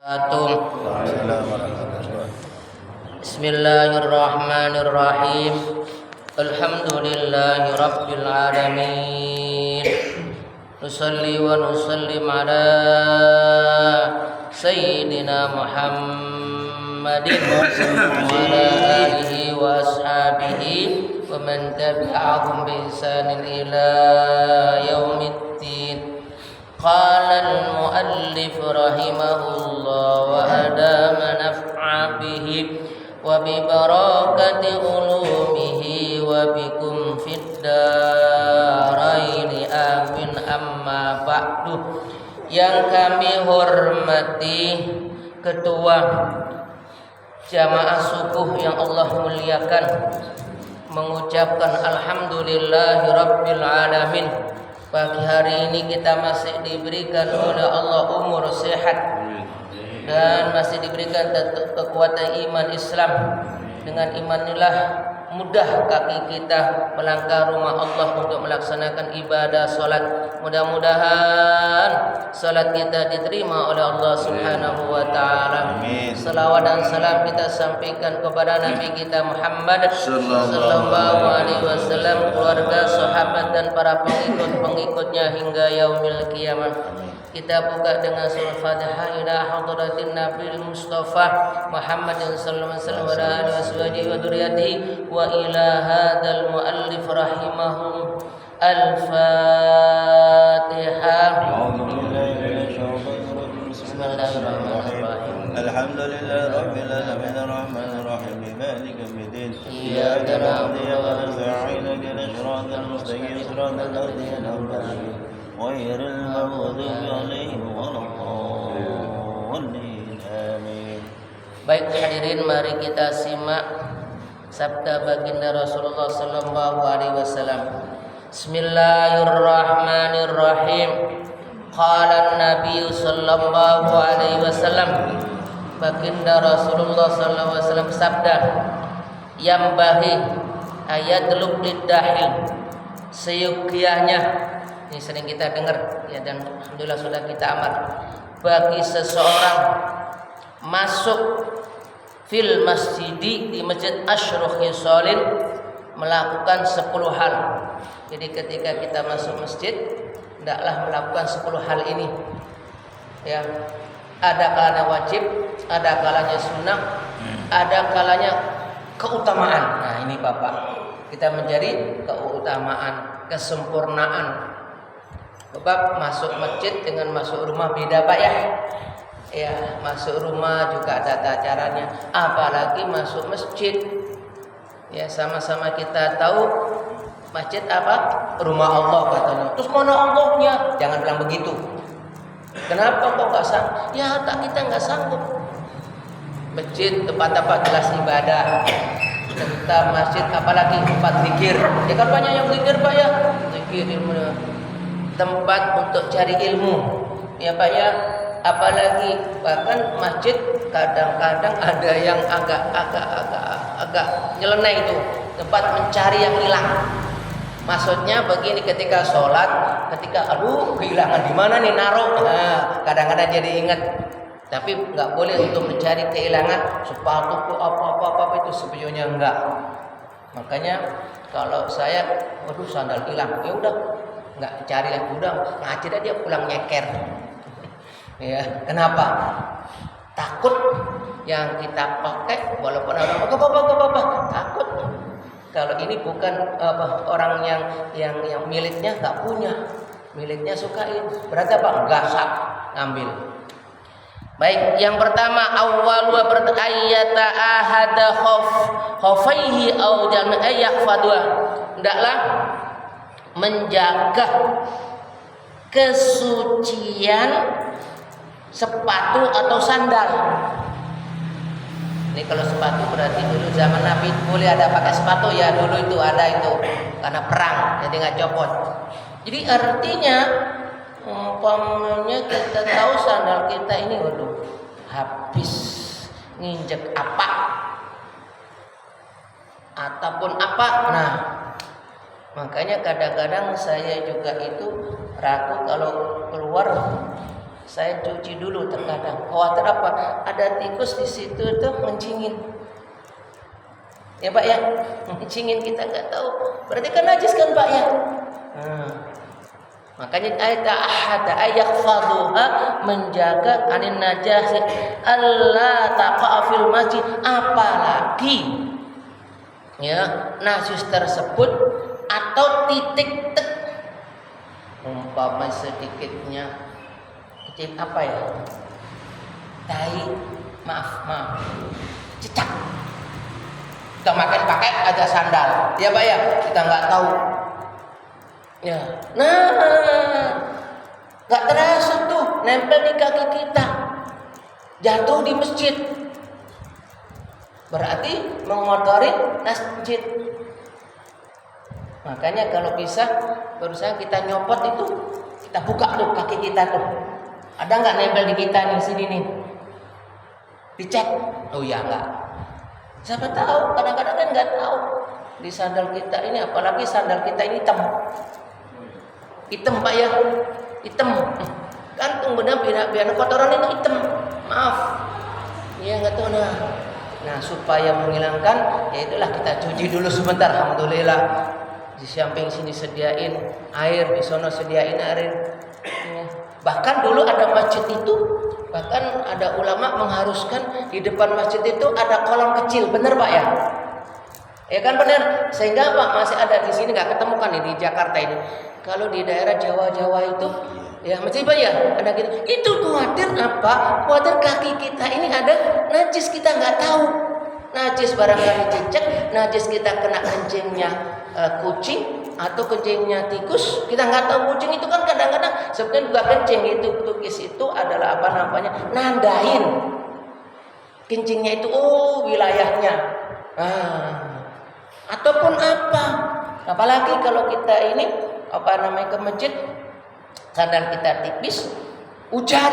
Bismillahirrahmanirrahim. Alhamdulillahi rabbil alamin. Nusalli wa nusallim ala sayyidina Muhammadin wa ala alihi wa ashabihi wa man tabi'ahum bi ihsanin ila yaumiddin. Qala al-muallif rahimahullah wa adama naf'a bihi wa bi barakati ulumihi wa bikum fid daraini amin. Amma ba'du. Yang kami hormati ketua jamaah subuh yang Allah muliakan, mengucapkan alhamdulillahi rabbil alamin. Pagi hari ini kita masih diberikan oleh Allah umur sehat dan masih diberikan kekuatan iman Islam. Dengan iman inilah mudah kaki kita melangkah rumah Allah untuk melaksanakan ibadah salat. Mudah-mudahan salat kita diterima oleh Allah Subhanahu wa taala. Selawat dan salam kita sampaikan kepada Nabi kita Muhammad sallallahu alaihi wasallam, keluarga, sahabat dan para pengikut-pengikutnya hingga yaumil qiyamah. Kita buka dengan surah Fatihah ila hadratin Nabi Mustafa Muhammad sallallahu alaihi wasallam wa alihi wa dzurriyyatihi wa ila hadzal muallif rahimahu al-Fatihah. Bismillahirrahmanirrahim. Alhamdulillahi rabbil alamin arrahmanir rahim maliki yaumiddin. Iyyaka na'budu wa iyyaka nasta'in ihdinas siratal mustaqim siratal ladzina an'amta 'alaihim ghairil maghdubi 'alaihim waladdallin. Amin. Baik hadirin, mari kita simak sabda baginda Rasulullah sallallahu alaihi wasallam. Bismillahirrahmanirrahim. Qala an-nabiy sallallahu alaihi wasallam, baginda Rasulullah sallallahu alaihi wasallam sabda, yambahi ayatlub lidahil, seyukiahnya. Ini sering kita dengar ya, dan alhamdulillah sudah kita amal. Bagi seseorang masuk fil masjidi, di masjid asyru khisalin, melakukan 10 hal. Jadi ketika kita masuk masjid, hendaklah melakukan 10 hal ini. Ya, ada kalanya wajib, ada kalanya sunnah, ada kalanya keutamaan. Nah, ini Bapak, kita menjadi keutamaan, kesempurnaan. Bapak masuk masjid dengan masuk rumah beda Pak ya. Ya, masuk rumah juga ada tata caranya, apalagi masuk masjid. Ya, sama-sama kita tahu masjid apa? Rumah Allah katanya. Terus mana Allahnya? Jangan bilang begitu. Kenapa kok nggak sanggup? Ya, kita nggak sanggup. Masjid tempat-tempat kelas ibadah, kita masjid apalagi tempat zikir. Ya kan banyak yang zikir Pak ya. Zikir ilmu. Tempat untuk cari ilmu. Ya Pak ya. Apalagi bahkan masjid kadang-kadang ada yang agak nyeleneh itu, tempat mencari yang hilang. Maksudnya begini, ketika sholat, ketika kehilangan di mana nih naruh, nah, kadang-kadang jadi ingat. Tapi nggak boleh untuk mencari kehilangan sepatu apa itu, sebetulnya enggak. Makanya kalau saya, sandal hilang, ya udah nggak cari lagi, udah ngaji dia pulang nyeker. Ya, kenapa? Takut yang kita pakai walaupun orang apa takut. Kalau ini bukan orang yang miliknya nggak punya, miliknya sukain, berarti apa? Gasak ngambil. Baik, yang pertama awwalu ayata ahada khafaihi au jama'a yahfadwa. Hendaklah menjaga kesucian sepatu atau sandal. Ini kalau sepatu berarti dulu zaman Nabi boleh ada pakai sepatu ya, dulu itu ada itu karena perang jadi nggak copot. Jadi artinya umpamanya kita tahu sandal kita ini habis nginjek apa ataupun apa, nah makanya kadang-kadang saya juga itu ragu kalau keluar Saya cuci dulu terkadang. Khawatir apa? Ada tikus di situ tuh mencingin. Ya Pak ya, mencingin kita nggak tahu. Berarti kan najis kan Pak ya. Makanya ayat ahada ayakfaduha, menjaga anin najasi Allah taqa fil masjid, apalagi ya najis tersebut atau titik tek umpama sedikitnya kecil apa ya, tai, maaf cicak, kita makan pakai ada sandal ya Pak ya, kita nggak tahu ya, nggak terasa tuh nempel di kaki kita, jatuh di masjid, berarti mengotori masjid. Makanya kalau bisa berusaha kita nyopot itu, kita buka tuh kaki kita tuh, ada nggak nempel di kita nih sini nih, dicek. Oh ya nggak, siapa tahu, kadang-kadang kan nggak tahu di sandal kita ini, apalagi sandal kita ini hitam Pak ya, hitam kan, kemudian biar kotoran itu hitam, maaf ya nggak tahu. Nah supaya menghilangkan, ya itulah kita cuci dulu sebentar. Alhamdulillah di samping sini sediain air, di sono sediain air ya. Bahkan dulu ada masjid itu, bahkan ada ulama mengharuskan di depan masjid itu ada kolam kecil, bener Pak ya? Ya kan benar, sehingga Pak masih ada di sini, nggak ketemu kan di Jakarta ini. Kalau di daerah Jawa itu, ya mesti Pak ya ada gitu. Itu khawatir apa? Khawatir kaki kita ini ada najis, kita nggak tahu. Najis barangkali cecek, najis kita kena kencingnya kucing atau kencingnya tikus, kita nggak tahu. Kucing itu kan kadang-kadang sebenarnya juga kencing, itu tukis itu adalah apa namanya, nandain kencingnya itu, wilayahnya. Ataupun apa, apalagi kalau kita ini apa namanya ke masjid, sandal kita tipis, hujan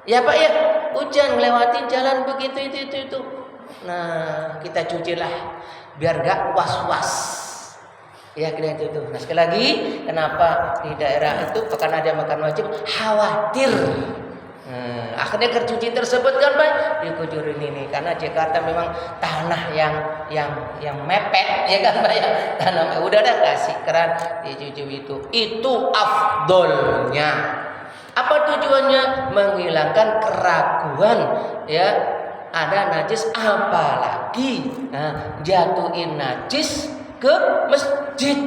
ya Pak ya, hujan melewati jalan begitu itu. Nah kita cucilah biar gak was-was ya, kira itu. Nah sekali lagi, kenapa di daerah itu pekan ada makan wajib, khawatir akhirnya kercuci tersebut kan Pak dikucurin ini, karena Jakarta memang tanah yang mepet ya kan Pak ya, tanah udah ada kasih keran dicuci itu afdolnya. Apa tujuannya? Menghilangkan keraguan ya, ada najis, apalagi jatuhin najis ke masjid.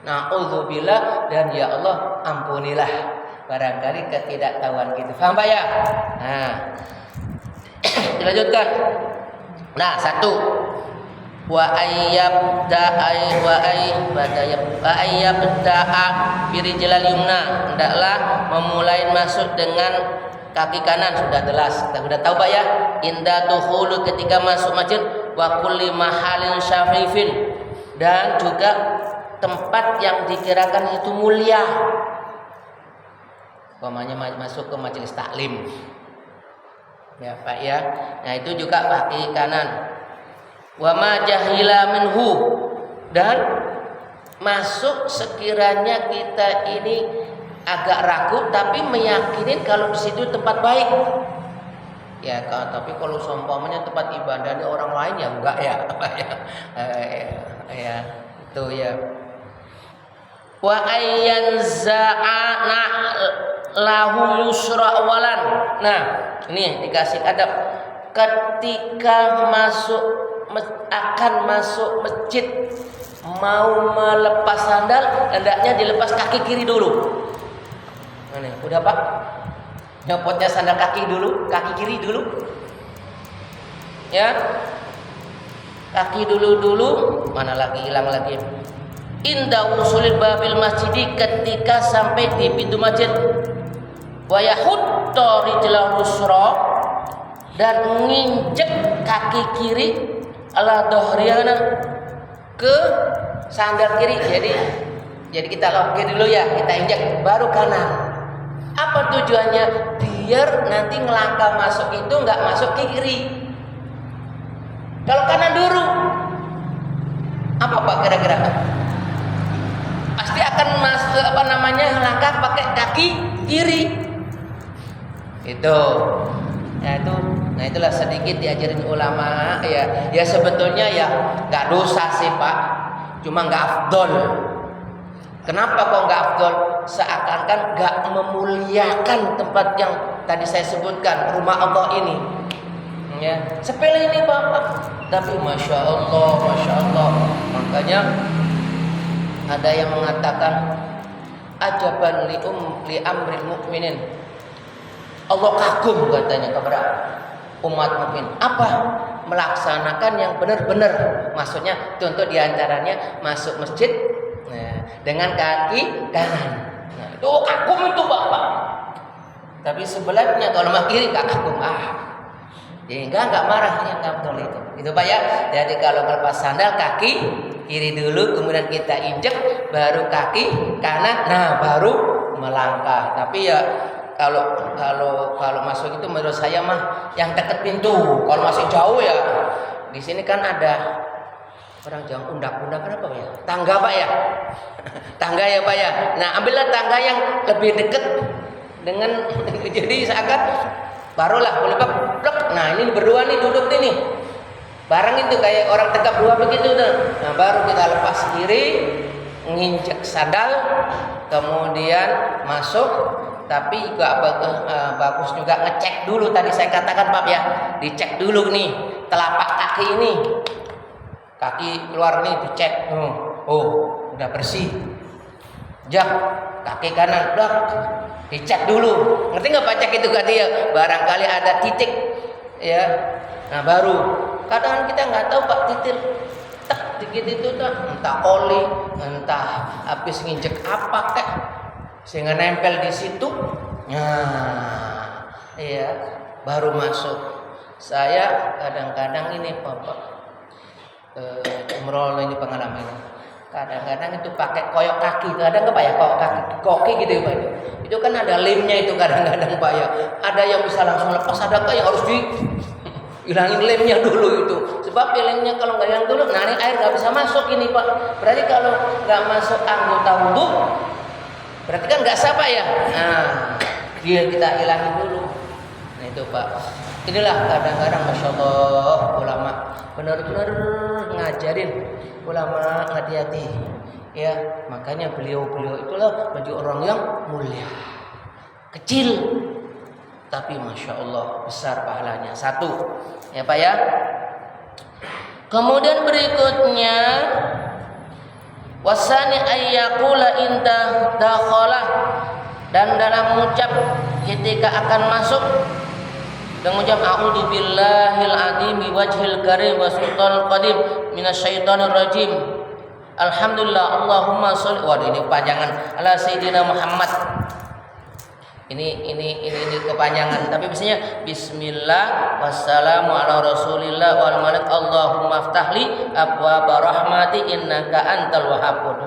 Na'udzubillah, dan ya Allah ampunilah barangkali ketidaktahuan gitu. Paham Pak ya? Nah, dilanjutkan. Nah, 1. Wa ayyabda'a birijlil yumna, hendaklah memulai masuk dengan kaki kanan, sudah jelas. Kita sudah tahu Pak ya. Inda dukhulu, ketika masuk masjid, wa kulli mahalin syarifin, dan juga tempat yang dikirakan itu mulia. Umpamanya masuk ke majelis taklim ya Pak ya, nah itu juga kaki kanan. Wa ma jahila minhu, dan masuk sekiranya kita ini agak ragu tapi meyakini kalau di situ tempat baik ya, tapi kalau seumpamanya tempat ibadahnya orang lain ya enggak ya Pak ya. Ya itu ya. Wa ayyanza'ana lahu yusra awalan. Nah, ini dikasih adab ketika akan masuk masjid, mau melepas sandal, hendaknya dilepas kaki kiri dulu. Ini udah Pak, nyopotnya sandal kaki dulu, kaki kiri dulu ya, kaki dulu, mana lagi, hilang lagi. Inda usulil babil masjid, ketika sampai di pintu masjid, wa yahuttu rijlahu yusra, dan nginjek kaki kiri ala dhahriyana, ke sandal kiri. Jadi kita loket dulu ya, kita injak baru kanan. Apa tujuannya? Biar nanti ngelangkah masuk itu nggak masuk ke kiri. Kalau kanan dulu, apa Pak kira-kira? Pasti akan masuk langkah pakai kaki kiri. Itu. Nah itulah sedikit diajarin ulama ya. Ya sebetulnya ya nggak dosa sih Pak, cuma nggak afdol. Kenapa kok nggak afdol? Seakan-akan nggak memuliakan tempat yang tadi saya sebutkan, rumah Allah ini. Ya, sepele ini Bapak, tapi masya Allah. Makanya ada yang mengatakan ajaban li amril mukminin. Allah kagum katanya kepada umat mukmin. Apa? Melaksanakan yang benar-benar. Maksudnya contoh diantaranya masuk masjid dengan kaki kanan. Nah, itu kagum itu Bapak. Tapi sebaliknya kalau kiri gak kagum. Jadi enggak marah yang nggak betul itu. Itu Pak ya. Jadi kalau lepas sandal kaki kiri dulu, kemudian kita injek, baru kaki kanan, nah baru melangkah. Tapi ya kalau masuk itu menurut saya mah yang dekat pintu. Kalau masih jauh ya di sini kan ada orang Jawa undak-undak apa Pak ya? Tangga Pak ya. Tangga ya Pak ya. Nah, ambillah tangga yang lebih dekat dengan jadi seakan barulah boleh plek. Nah, ini berdua nih duduk nih. Bareng itu kayak orang tegap dua begitu tuh. Nah, baru kita lepas kiri, nginjek sandal, kemudian masuk. Tapi juga bagus juga ngecek dulu tadi saya katakan Pak ya. Dicek dulu nih telapak kaki ini. Kaki keluar nih dicek. Oh, udah bersih. Jak kaki kanan blok. Dicek dulu. Ngerti nggak Pak cek itu tadi ya? Barangkali ada titik ya. Nah, baru. Kadang kita nggak tahu Pak titik dikit itu tuh entah oli, entah habis nginjek apa kek sehingga nempel di situ. Nah, iya, baru masuk. Saya kadang-kadang ini Bapak umroh ini pengalaman. Kadang-kadang itu pakai koyok kaki, kadang nggak Pak ya, koki gitu ya Pak. Itu kan ada lemnya itu kadang-kadang Pak ya. Ada yang bisa langsung lepas, ada yang harus hilangin lemnya dulu itu. Sebab lemnya kalau nggak hilang dulu, nah ini air nggak bisa masuk ini Pak. Berarti kalau nggak masuk anggota wudhu, berarti kan nggak sah Pak ya. Nah, dia kita hilangin dulu. Nah itu Pak. Inilah kadang-kadang masya Allah ulama benar-benar ngajarin ulama hati-hati. Ya, makanya beliau itulah menjadi orang yang mulia. Kecil tapi masya Allah besar pahalanya. Satu, ya Pak ya. Kemudian berikutnya wasani ayyakula indah dakhalah, dan dalam ucap ketika akan masuk dengan ucap a'udzu billahil azim bi wajhil karim wa sultanil qadim minasyaitonir rajim. Alhamdulillah Allahumma sholli. Waduh ini kepanjangan ala sayyidina Muhammad. Ini kepanjangan, tapi biasanya bismillah wassalamu ala rasulillah wal malik Allahumma ftahli abwaaba rahmati innaka antal wahhab.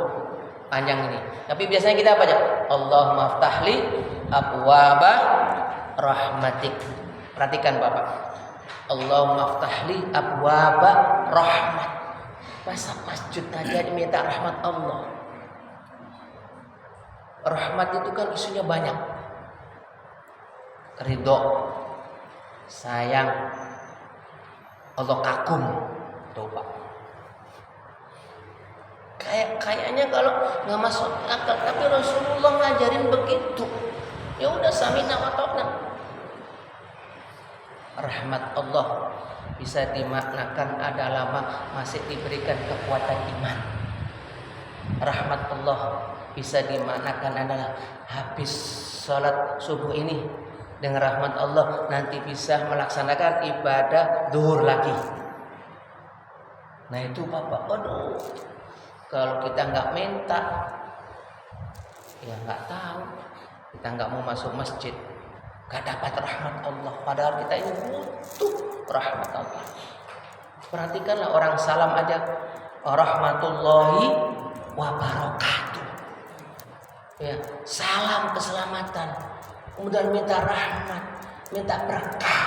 Panjang ini. Tapi biasanya kita apa aja? Allahumma ftahli abwaaba rahmatik. Perhatikan Bapak. Allahumma ftahli abwaaba rahmat. Masa masjid aja diminta rahmat Allah. Rahmat itu kan isunya banyak. Ridho, sayang, Allah kagum, coba. Kayaknya kalau nggak masuk akal, tapi Rasulullah ngajarin begitu. Ya udah samina wa ta'na. Rahmat Allah bisa dimaknakan adalah masih diberikan kekuatan iman. Rahmat Allah bisa dimaknakan adalah habis sholat subuh ini dengan rahmat Allah nanti bisa melaksanakan ibadah zuhur lagi. Nah itu Bapak, aduh, kalau kita nggak minta, ya nggak tahu, kita nggak mau masuk masjid, nggak dapat rahmat Allah. Padahal kita ini butuh rahmat Allah. Perhatikanlah orang salam aja, rahmatullahi wabarakatuh. Ya, salam keselamatan. Kemudian minta rahmat, minta berkah.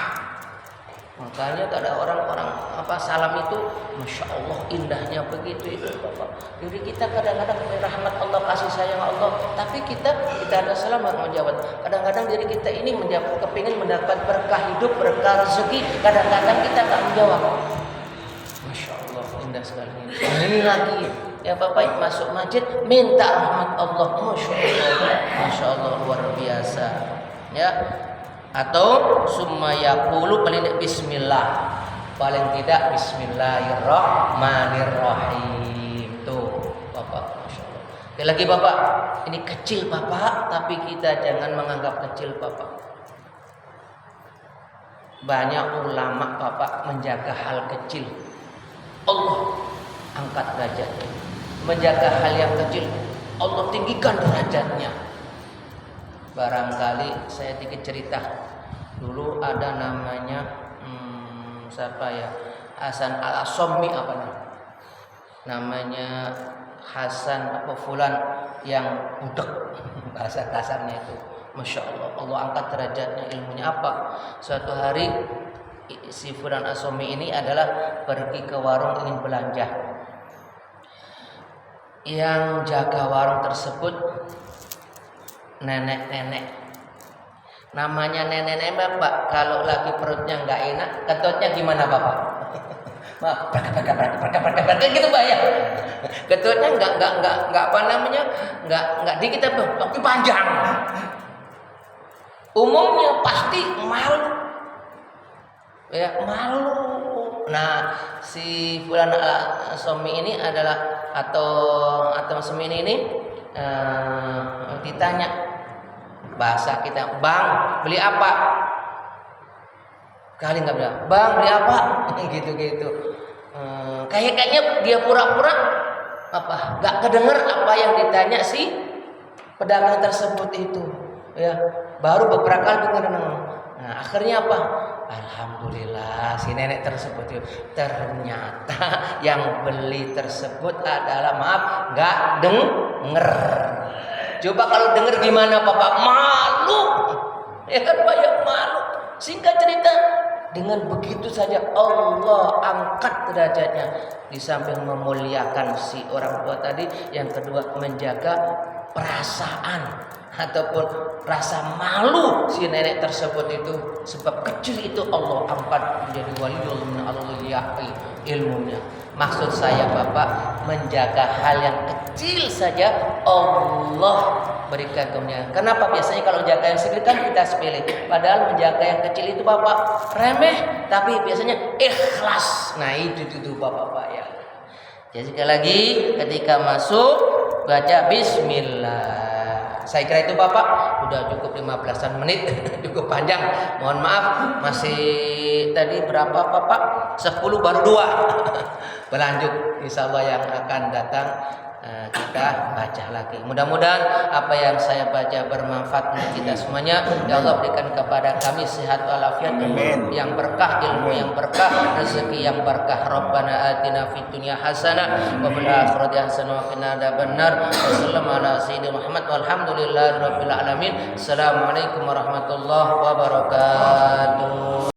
Makanya ada orang-orang salam itu, masya Allah indahnya begitu itu Bapak. Jadi kita kadang-kadang rahmat Allah, kasih sayang Allah, tapi kita ada salam mau jawab. Kadang-kadang diri kita ini kepingin mendapat berkah hidup, berkah rezeki, kadang-kadang kita nggak menjawab. Masya Allah indah sekali. Nah, ini lagi ya Bapak masuk masjid minta rahmat Allah, masya Allah luar biasa ya. Atau summa yaqulu paling tidak bismillah, paling tidak bismillahirrahmanirrahim. Tuh Bapak, masya Allah. Sekali lagi Bapak, ini kecil Bapak, tapi kita jangan menganggap kecil Bapak. Banyak ulama Bapak menjaga hal kecil, Allah angkat derajatnya. Menjaga hal yang kecil, Allah tinggikan derajatnya. Barangkali saya sedikit cerita. Dulu ada namanya siapa ya? Hasan Al-Sommi namanya Hasan Fulan yang budek bahasa kasarnya itu. Masya Allah, Allah angkat derajatnya, ilmunya apa? Suatu hari si Fulan Al-Sommi ini adalah pergi ke warung ingin belanja. Yang jaga warung tersebut nenek-nenek. Namanya nenek-nenek Bapak, kalau lagi perutnya nggak enak, ketutnya gimana Bapak? Berka gitu Pak ya. Ketutnya nggak nggak dikit tapi panjang. Umumnya pasti malu. Ya, malu. Nah, si Fulan Al-Sommi ini adalah atau Sommi ini ditanya bahasa kita, "Bang, beli apa?" Kali nggak bilang, "Bang, beli apa?" gitu. Kayaknya dia pura-pura nggak kedenger apa yang ditanya si pedagang tersebut itu. Ya, baru beberapa kali dengar. Nah, akhirnya apa? Alhamdulillah si nenek tersebut itu ternyata yang beli tersebut adalah nggak denger. Coba kalau denger gimana Bapak? Malu. Ya kan Pak ya, malu. Singkat cerita, dengan begitu saja Allah angkat derajatnya. Di samping memuliakan si orang tua tadi, yang kedua menjaga perasaan ataupun rasa malu si nenek tersebut itu. Sebab kecil itu Allah angkat menjadi waliul min awliya'i ilmunya. Maksud saya Bapak, menjaga hal yang kecil saja Allah berikan kemuliaan. Kenapa? Biasanya kalau jaga yang sedikit kan kita sepele. Padahal menjaga yang kecil itu Bapak remeh, tapi biasanya ikhlas. Nah itu Bapak ya. Jadi sekali lagi ketika masuk baca bismillah. Saya kira itu Bapak udah cukup 15-an menit, cukup panjang. Mohon maaf masih tadi berapa Bapak? 10 baru 2. Berlanjut insyaallah yang akan datang kita baca lagi. Mudah-mudahan apa yang saya baca bermanfaat untuk kita semuanya. Ya Allah berikan kepada kami sehat walafiat, yang berkah, ilmu yang berkah, rezeki yang berkah. Rabbana atina fid dunya hasanah wa fil akhirati hasanah wa qina adzabannar. Wassalamu ala sayyidina Muhammad walhamdulillahirabbil alamin. Assalamualaikum warahmatullahi wabarakatuh.